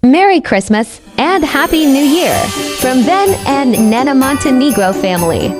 Merry Christmas and Happy New Year from Ben and Nana Montenegro family.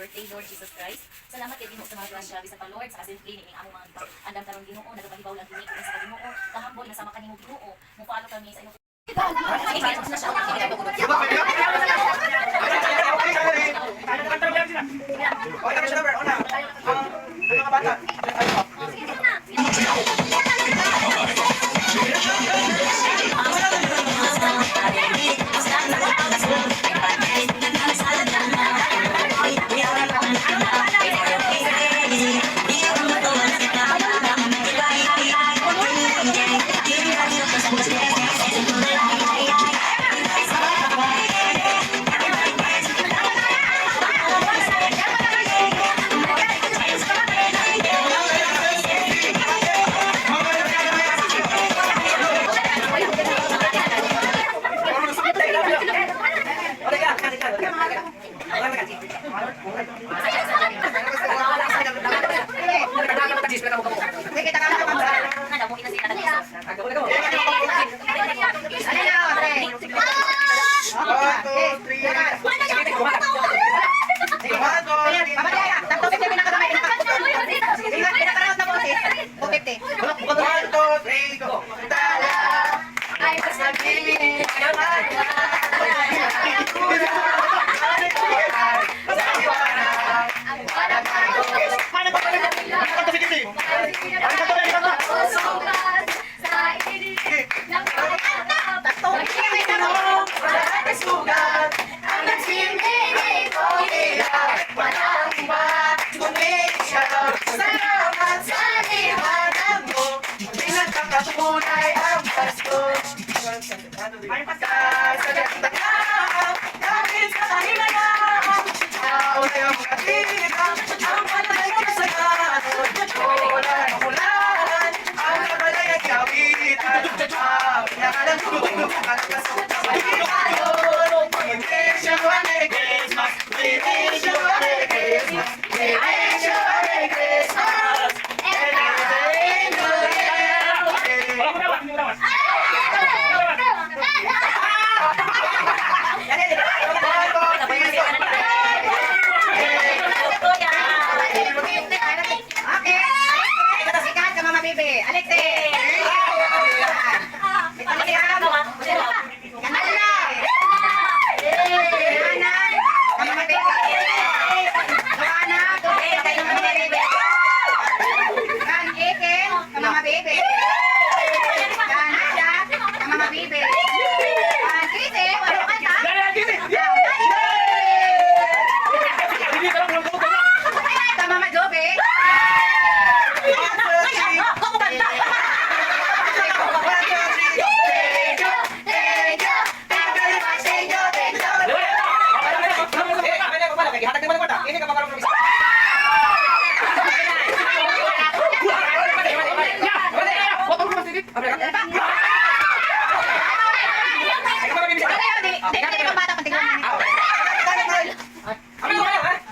Birthday, Lord Jesus Christ. Salamat kay Ginoo sa mga grasya bisa pa Lord sa kasimple ni among mga andam karon Ginoo nagapahibaw lang kini sa Ginoo kahambol na sama kanimo Ginoo mo follow kami sa imong Ang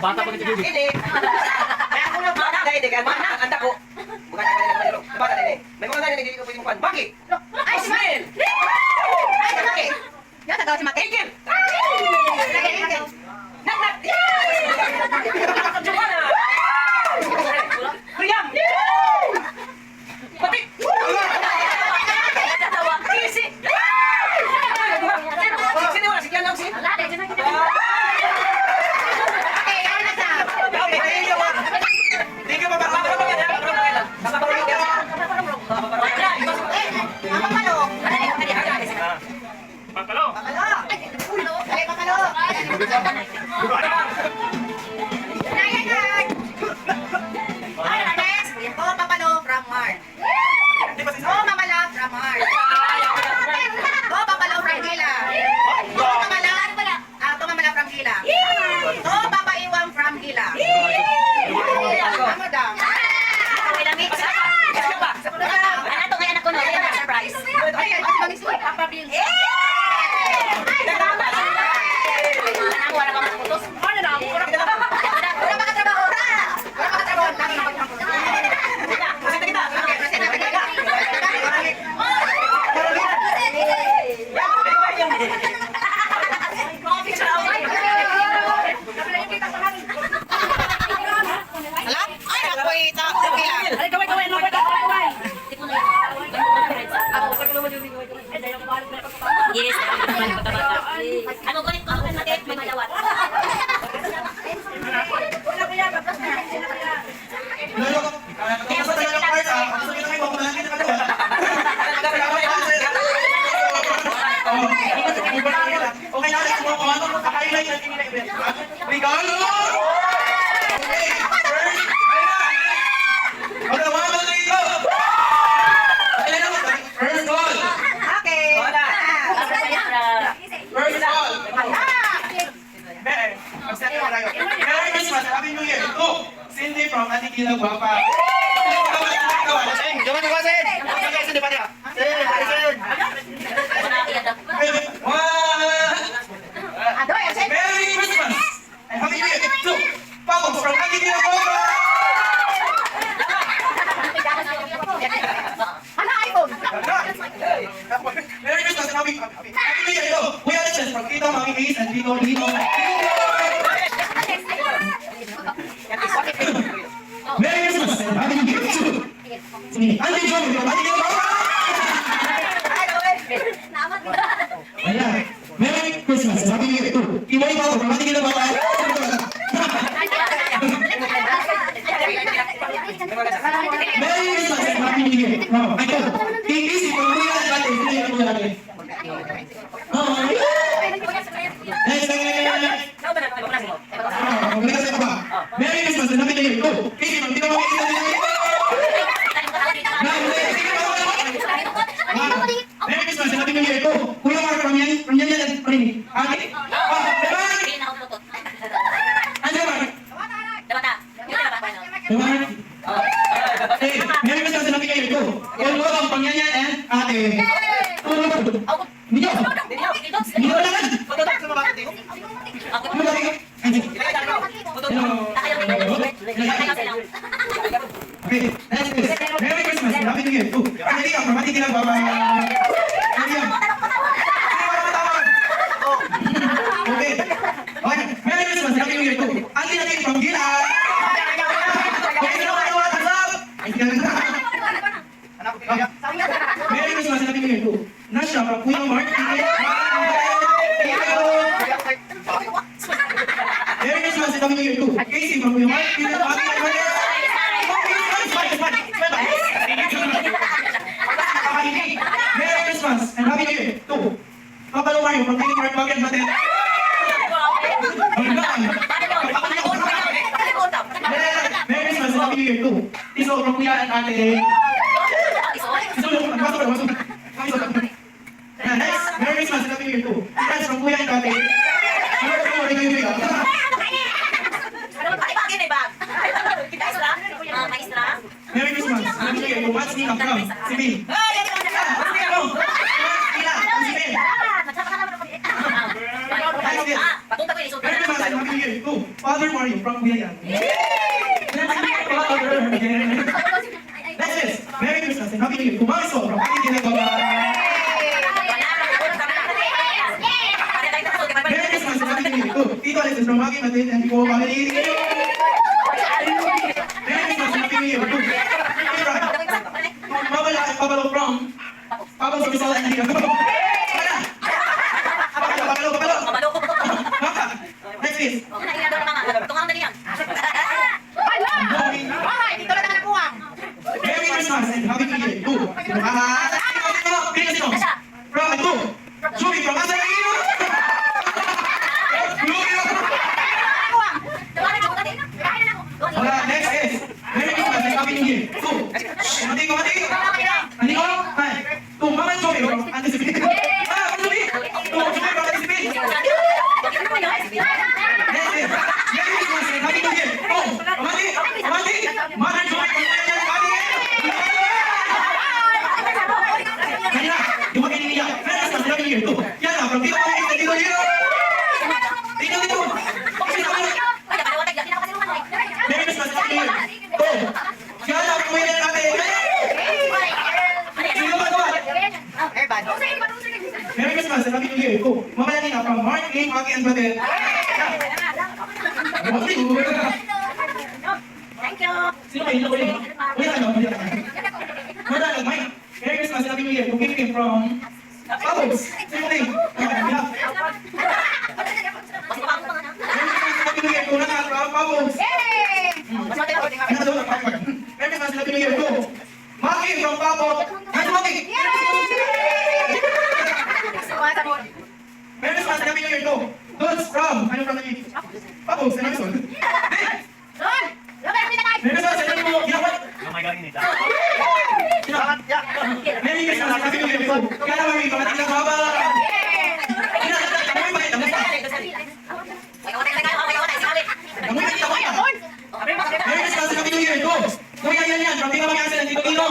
Bata pa kita gigi. Ini. Kaya ako lang bata dahil kan mana anda ko. Bukan ako na nagpaliro. Bata dahil. May mga dahil hindi ko pwede mukan. Baki. Ay, si Ismail. Ay, si Maki. Yan, tagaw si Maki. Igil. Igil. Nak. Joanna. Priam. Patik. Kisi. Sini wala si Kian lang si. Wala, dahil na kita. Tinggal bapak ya. Papalo. Yes, ano ko nito ako natin may malawat. Okay na, let's move on. Naka-highlight natin nila event. Regalo! Okay, first, magawa na ito! First call! First call! Mag-start na tayo. Merry Christmas! Happy New Year! Ito, Cindy from Atikila Guapa. Jaman ko kasi! Cindy pa niya! Merry Christmas! And Happy New Year! Ito, Pabos from Atikila Guapa. Merry Christmas and Happy New Year! Ito, Kuya Richard from Tito Mami Ace and Tito Lino. Merry Christmas and Happy New Year! Ito, Andy John from Atikila Guapa. Ayan. Merry Christmas and Happy New Year! Ito, Iway Pao from Atikila Guapa. Merry Christmas and Happy New Year! Wow, ito, King Easy from Kuya at Ate. Sino yung kuya natin? Merry Christmas and Happy New Year! Ito, Easy from Tito Mami Ace and Tito Lino. Merry Christmas and Happy New Year! Ito, Kuya Mark from yan at Prini. Ate? Ano ba? Diba? Hey, Merry Christmas and Happy New Year! Ito, Kuya ang pangyanyan and Ate. Ninyo! Ninyo! Ninyo lang! Pagkatapos sa mga tito. Ako. Ano ba kayo? Ilagay ka na. Okay, next is Merry Christmas and Happy New Year. Oh, Anneli, ang mamati lang, bye-bye. Anneli, ang. Sino ba naman tawag? Okay. Okay, Merry Christmas and Happy New Year. Oh, Auntie Nadine from Gilan. Okay, sino ba naman? Thumbs up! Ay, ganun na. Merry Christmas and Happy New Year. Oh, Nasha from Kuya Mark. Merry Christmas and Happy New Year. Oh, Casey from Kuya Mark. Merry Christmas and Happy New Year to Papa Mario from King Mark Bucket Batet. Merry Christmas and Happy New Year to Tiso from Kuya and Ate. Next, Merry Christmas and Happy New Year to Titas from Kuya and Ate. Merry Christmas and Happy New Year to What's Nina from Sibi. Patunta ko yung isuot. Merry Christmas and Happy New Year to Father Mario from Kuyayan. Next is Merry Christmas and Happy New Year to Marisol from Ate Ginagawa. Merry Christmas and Happy New Year to Tito Alexis from Maki Matin and Pico Family. Merry Christmas and Happy New Year to Mabala at Pabalo from Pabalo sa Rizal and Ginagawa. Next is Merry Christmas and Happy New Year to from Ito, Julie from Asarino. Alright, next is Merry Christmas and Happy New Year to Mati ko. Hi. To Mama Joey from Anticipate. Anticipate. To Joey from Anticipate. Next is Merry Christmas and Happy New Year to Mati. Mother Joey from Kanina, yung mga kaniniya, Merry Christmas and Happy New Year to Yana from Tito Alexis and Tito Lino. Tito. Merry Christmas and Happy New Year to Yana from Kuya and Ate. Sino ba ito? Merry Christmas and Happy New Year to Mama Lanina from Mark, King, Maki, and Batet. Thank you. Sino kayo? Uy, ano? Madalag, Mike. Merry Christmas and Happy New Year to Kim Kim from Pabos. Sino kayo? Merry Christmas and Happy New Year to Nana from Pabos. Merry Christmas and Happy New Year to Maki from Pabos. Hi, Maki! Merry Christmas and Happy New Year to Dodds from, ano from the Pabos, ano yun? Merry Christmas and Happy New Year to Merry Christmas and Happy New Year to Kaya Mami, pamating na baba! Merry Christmas and Happy New Year to Kuya Yan from Tito Mami Ansel and Tito Lino.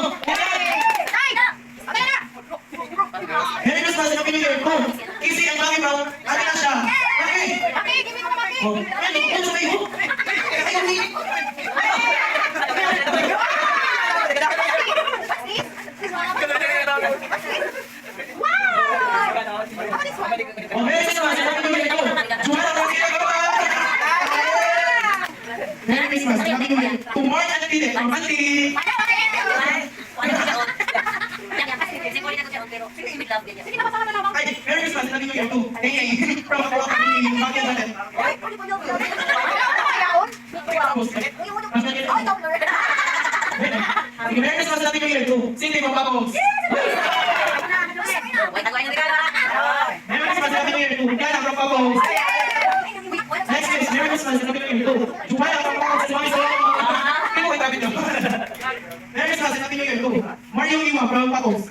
Merry Christmas and Happy New Year to Kisi and Mami from Ate Nasha. Merry Christmas and Happy New Year to Juana from Ginagawa. Merry Christmas and Happy New Year to Mark and Tide from Auntie. Ay, Merry Christmas and Happy New Year to Hey from Apollo Family, Maki and Batet. Merry Christmas and Happy New Year to Cindy from Papos. Merry Christmas and Happy New Year to Yana from Papos. Next is Merry Christmas and Happy New Year to Juana from Papos. Mami sa Pino ko itapit nyo. Merry Christmas and Happy New Year to Mario Lima from Papos.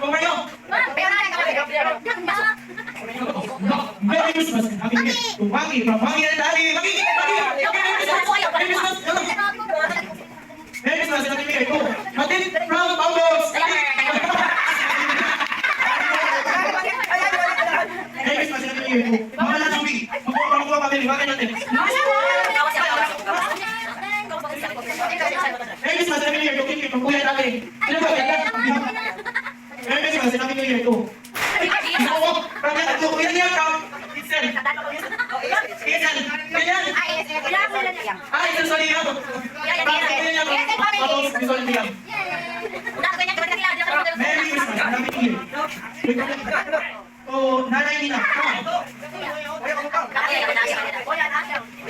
Mario! Merry Christmas and Happy New Year to Maki from Mami and Daddy. Maki! Merry Christmas! Merry Christmas and Happy New Year to Matin from Papos. Happy New Year. Mga na-tubig. Magkuha kami. Bakit natin? Merry Christmas, Happy New Year. Okay, from Kuya natin. Sino ba? Merry Christmas, Happy New Year. Go. Ako, from Kuya niya, from Itzel. Itzel. Kuya. Ay, Itzel, sorry. Kuya niya, from Itzel Liam. Merry Christmas, Happy New Year. Oh, nanay Nina.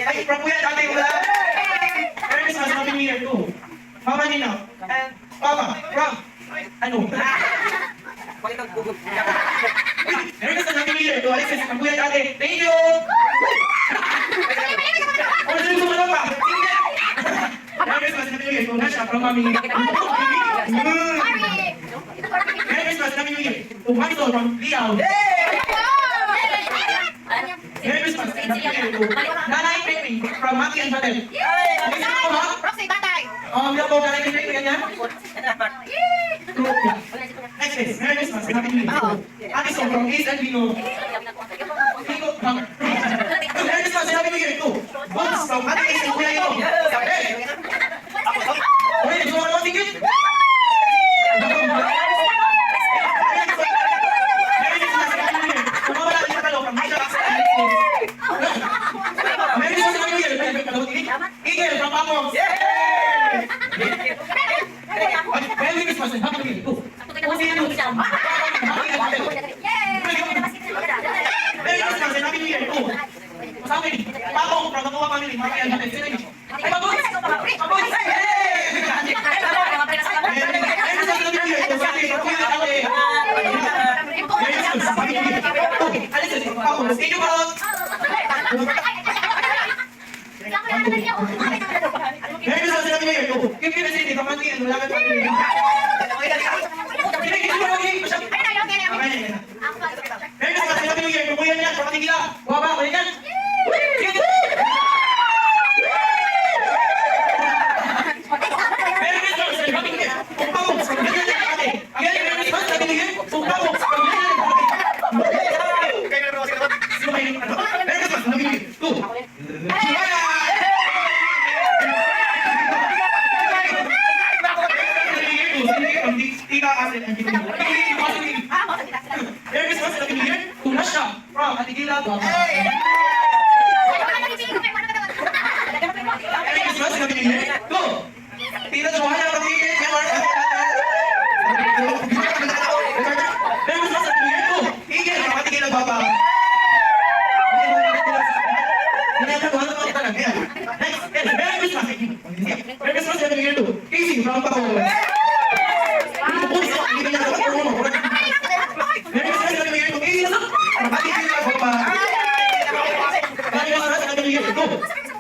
Ay, from Kuya natin. Wala. Merry Christmas, Happy New Year. Go. Mama Nina. And Papa, from ano? Merry Christmas, Happy New Year. Go, Alexis, from Kuya natin. Thank you. Oh, sino mo pa? Merry Christmas, Happy New Year. Go, Nasha, from Mami. Merry Christmas, Happy New Year. Go, Michael, from Liao. Merry Christmas, Happy New Year. Go, Nanay Pepe, from Maki and Patel. Okay, sino mo ba? Mira po, Nanay Pepe, ganyan. Next is, Merry Christmas, Happy New Year. Ate So, from Ace and Vino. Nico, from... Merry Christmas, Happy New Year. Go, Bones, from Ate Ace and Kuya Ino. Okay, gusto mo naman tingin? Merry Christmas, Happy New Year. Kung mawala din sa talo, from Misha Axel and Alexis. Merry Christmas, Happy New Year. Igel, from Pamos. Merry Christmas and Happy New Year. Go. Merry Christmas and Happy New Year. Go. Sa akin, Pabong, from Nakuha Family, Maki and Patel. Sino yun? Ay, Pabong! Pabong! Thank you, Paul. Merry Christmas and Happy New Year. Go. Give me the city, Kamanti, and Wala ka Family. Merry Christmas and Happy New Year. Kukuyan yan, Kamanti Gila. Buha ba? Kuya yan. Sige. Merry Christmas and Happy New Year. Pagpapong, ganyan yan ate. Again, Merry Christmas and Happy New Year. Pagpapong, ganyan yan ate. Sino kayo? Merry Christmas and Happy New Year. Go. Tita Asin and Tita Mo. Merry Christmas and Happy New Year. Tunas siya. From Atigila, Guapa. Merry Christmas and Happy New Year. Go! Tita Johanna, pag-ibig. Merry Christmas and Happy New Year. Go! Igel, from Atigila, Guapa. Next, Merry Christmas. Merry Christmas and Happy New Year. Go! Casey, from Paco.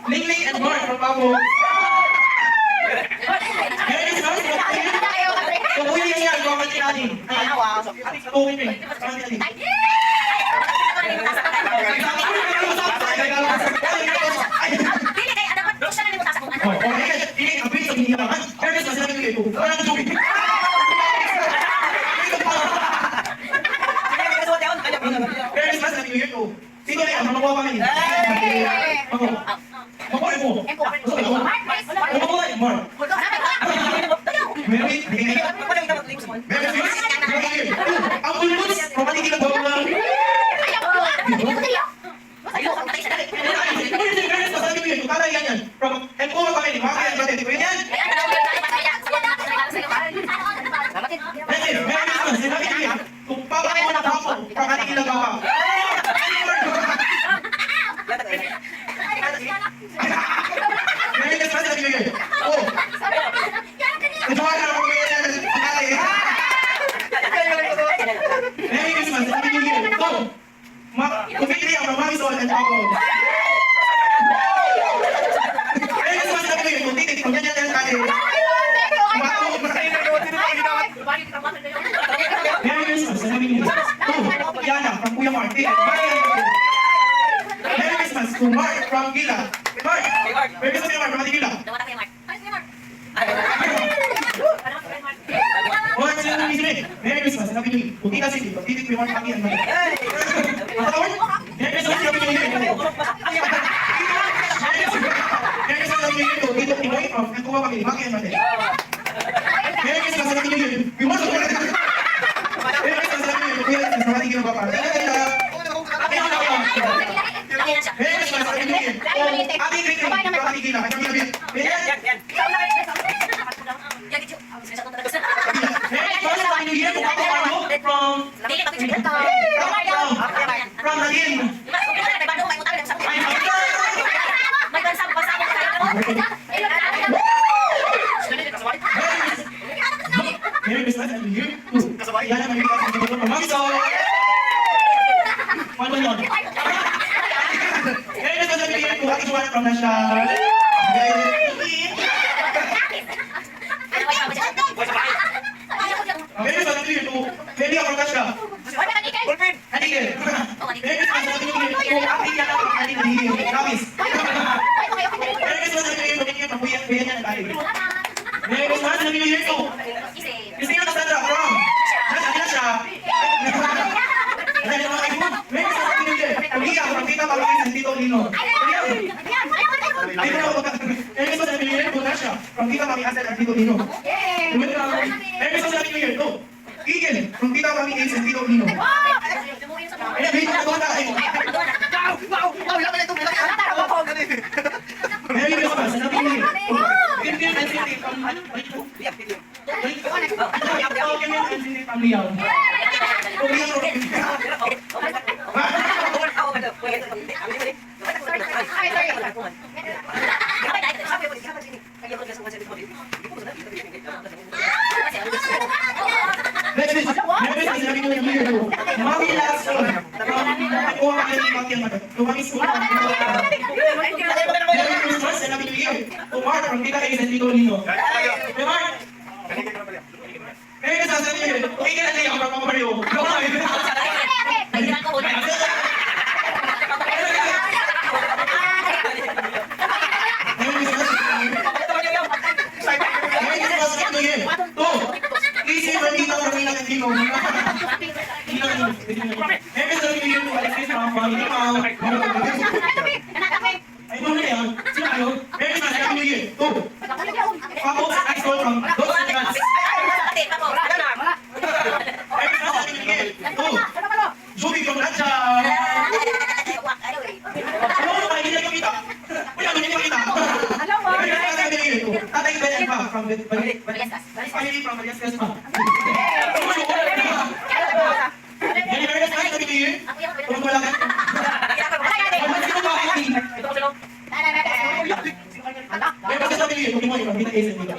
Ling and Mark from Pabo. Merry Christmas. Kuya yan yan, Kamanti Ani. Kuya yan, Kamanti Ani. Ini abis sa biniyakan. Merry Christmas and Happy New Year. Walang tubig. Merry Christmas and Happy New Year. Sino na yan? Makuha pa kami. Makuha mo. Makuha mo. Merry Christmas. Ang ulbos. Romantic na bawa. Kala yan yan. From M.O. Family. Mga kaya natin. Kuya yan. Merry Christmas and Happy New Year. Kung papa mo na papo. Pakating ilang baba. Merry Christmas and Happy New Year. Oh. Ito nga na. Merry Christmas and Happy New Year. Go. Kumikili ang mga mami soal at ako. Merry Christmas and Happy New Year. Kung titik, kung yan yan kali. Merry Christmas and Happy New Year. Go. Yana from Kuya Mark. Merry Christmas to Mark from Gila. Mark. Merry Christmas to Mark from Gila. Merry Christmas and Happy New Year. Kung tita Cindy, kung titik, Kuya Mark, Mark, Merry New Year. Merry Christmas, Happy New Year to Tito Tinoy from Cantua Family. Maki and Mate. Merry Christmas, Happy New Year. We want to Merry Christmas, Happy New Year to Kuya Christmas. Mati Kino Papa. Merry Christmas, Happy New Year. Ate Kring Kring, from Ate Kila. Ate Kila. Merry Christmas, Happy New Year to Papa Marlo from Nagin. Merry Christmas, Happy New Year to Yana Manika from Mami So. One more yun. Merry Christmas, Happy New Year to Ate Juan from Nasha. Merry Christmas, Happy New Year to Melia from Nasha. Adige. Merry Christmas, Happy New Year to Ate Yana from Adige. Promise. Merry Christmas, Happy New Year to Melia from Kuya Kuya Yan Tayo. Merry Christmas, Happy New Year to Christina Cassandra from Nasha. Merry Christmas, Happy New Year to Lia from Tita Maluin and Tito Lino. Merry Christmas, Happy New Year to Nasha from Tita Mami Asel and Tito Lino. Merry Christmas, Happy New Year to Eagle from Tita Mami Ace and Tito Lino. Ayan, wait, nagawa na kayo. Merry Christmas, Happy New Year. Kim and Cindy from Kim and Cindy from Liao. Next is Merry Christmas, Happy New Year to Mami Lasso from Cantua Family. Maki and Mate. To Mami School. Merry Christmas and Happy New Year to Mark from Tita Ace and Tito Lino. Hey Mark! Merry Christmas, Happy New Year to Ike and Lea from Papa Mario. Go on! Easy for me to remain at the Tino. Merry Christmas, Happy New Year to Alexis from Family. Ay, ano na yan? Sino kayo? Merry Christmas, Happy New Year to Papo Ice Roll from Dos Vegas. Merry Christmas, Happy New Year to Juby from Raja. Ano mo kayo? Hindi na kita. Uy, ano hindi makita? Merry Christmas, Happy New Year to Tatay Ben and Pa from Family from Valiascas Pa. Merry Christmas, Happy New Year. Kung wala ka. Sino ba kayo? Merry Christmas, Happy New Year. Kung wala ka. Kita Ace and Tita.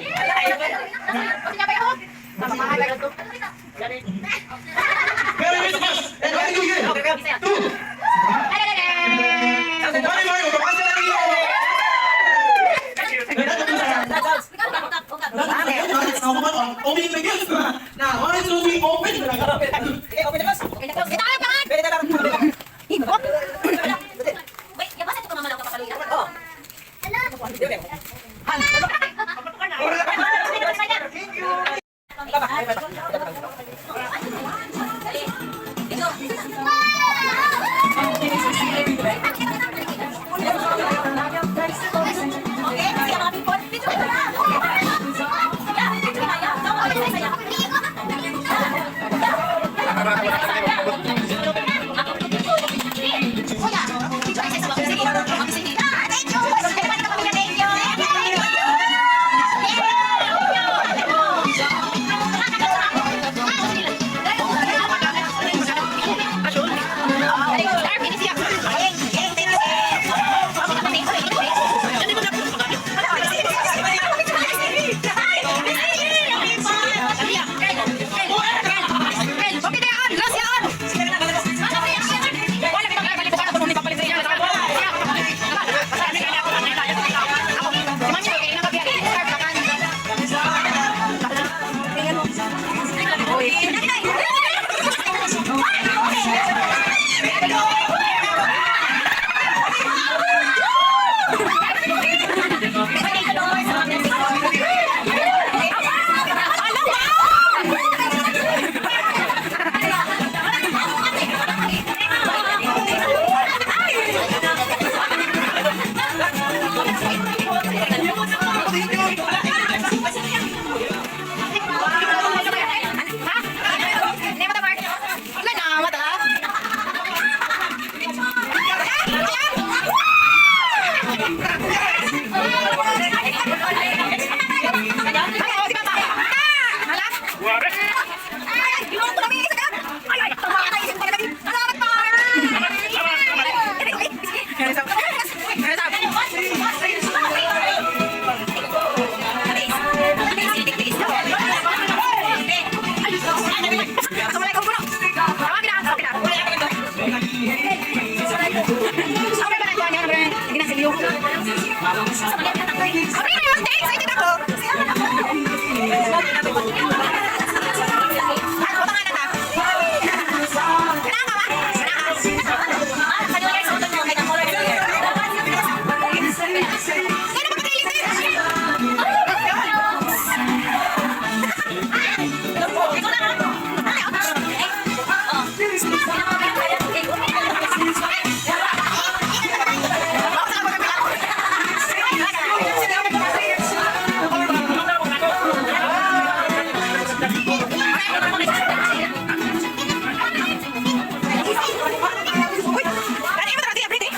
Merry Christmas and Happy New Year to Mari Mario from Asel and Leo. Opening the gifts. Now, why don't we open the Wait, yabasa ito ka mamalaw ka papaluya. Hindi, excited ako. Ano ba nga na ta? Kanaka ba? Kanina guys, utol mo, kaya color Kaya na papatay litin. Ito na lang. Uy, dali mo talaga everyday.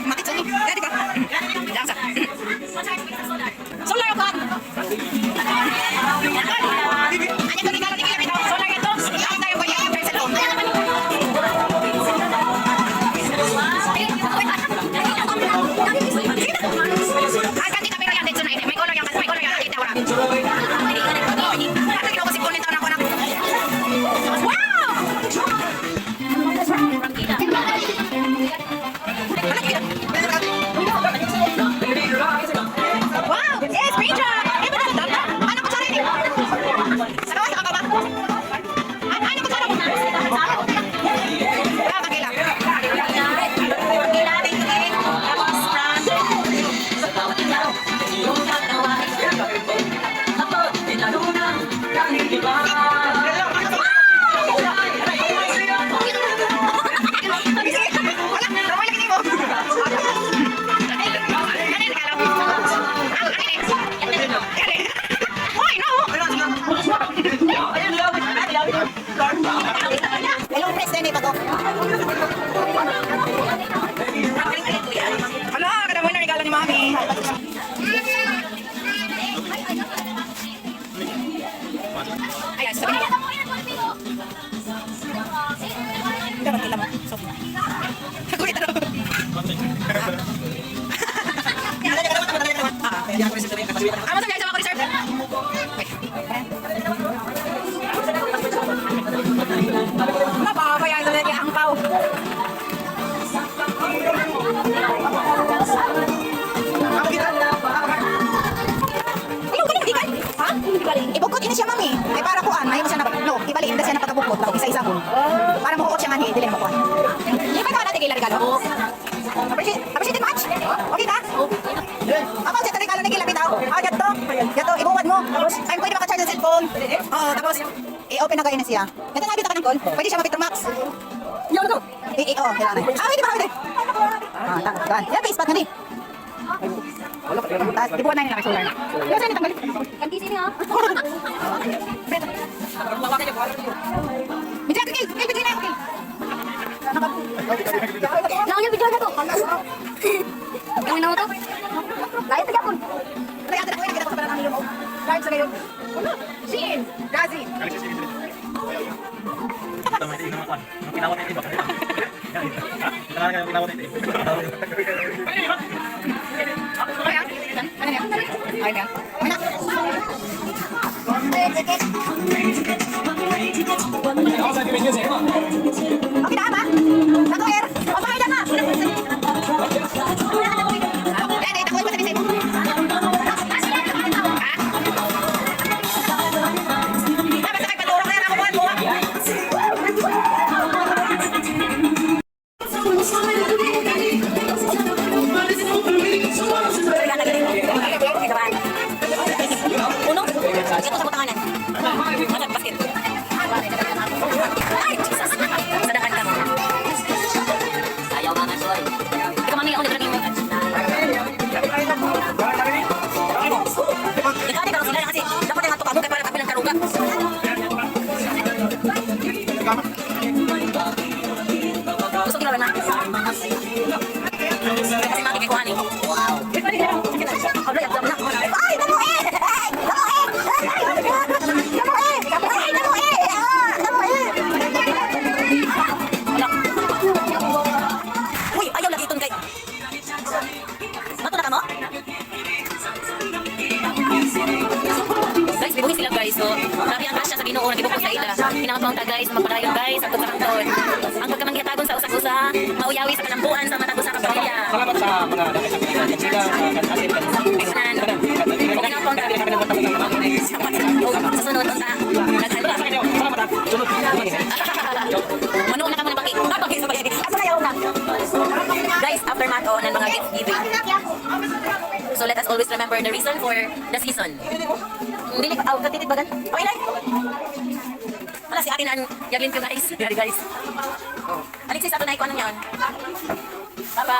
Matit sa ni. Dali ka. Lang sa. Solar ako. Anya ko regalo ni Kila bitaw. Solar ito. Ikaw tayo kaya yung cellphone. Ay, kanti ka pero yan dito na ini. May color yan kasi may color yan. Kita wala. Ate ko si Pauline taon ako na. Wow! Wow! Yes, Rachel! Eh, ba't ano dala? Ano ko sa rin? Sa kawas, sa kakaba? Ano ko sa rin? Wala, kakila. Wala, raway lagi mo. Ano yung regalo? Uy, no! Hello, President, ito ko. Hala, kada mo na regalo ni Mami. Ayan, sabi niya. Dapat kita mo. So, nagulit ano? Amo sa guys, ako reserve. Mababa yan sa lagi ang pau. Ayaw ka na magikan? Ha? Ibukot ini siya mami. Ay para kuan, may siya na no, ibalik inda siya na pagabukot daw isa-isa ko. Para mukot siya mani, dili mo kuan. Di ba ka natin kay regalo? Appreciate much. Okay ka? Ako sa regalo ni Kila bitaw. Ah, gato. Gato ibuwad mo. Tapos ay pwede maka-charge ang cellphone. Oo, tapos i-open na kayo na siya. Ito na bitaw ka ng call. Pwede siya ma-Petro Max. Yo, go. Oo, kailangan. Ah, hindi ba pwede? Ah, tan. Yan face pack na di. Tapos ibuwad na nila kay solar. Yo, saan itanggal? Kanti sini ha. Bidya ka kay, bidya na okay. Lang yung video na to. Gawin na mo to. Lahat na yapon. Kaya ate na ko nakita ko sa parang nilo mo. Guard sa ngayon. Shin, Gazi. Kaya, ano yan? Ay, yan. Mana? Okay na ba? Nag-air? O, bakit na ba? Dede, takoy mo sa bisay mo. Dapat sa kay paturong na yan ako buwan mo. Uno. Ito sa butanganan. Masag basket. Ay, Jesus. Sadakan ka mo. Ayaw mga soy. Ikaw mami ako nagdaging mo. Ikaw di ka sila kasi dapat yung ato ka mo kay para kapilang karuga. Gusto ko na. Kasi makikikuhan eh. Wow. Ay, damo eh! Uy, ayaw lagi itong kay. Mato na ka mo? Guys, bibuhi sila guys. So, grabe ang grasya sa Ginoo nagibukod sa ila. Pinamagpang ta guys, magpadayon guys, ang pagkakangkon. Ang pagkamangyatagon sa usa-usa, mauyawi sa kalambuan sa matagos sa kapamilya. Salamat sa mga dapat sa mga sila, sa kanasin, gift giving. So let us always remember the reason for the season. Hindi ni katitid bagan. Okay lang. Wala si atin ang yaglin ko guys. Yari guys. Oh. Alexis, ato na iko anong yan? Papa.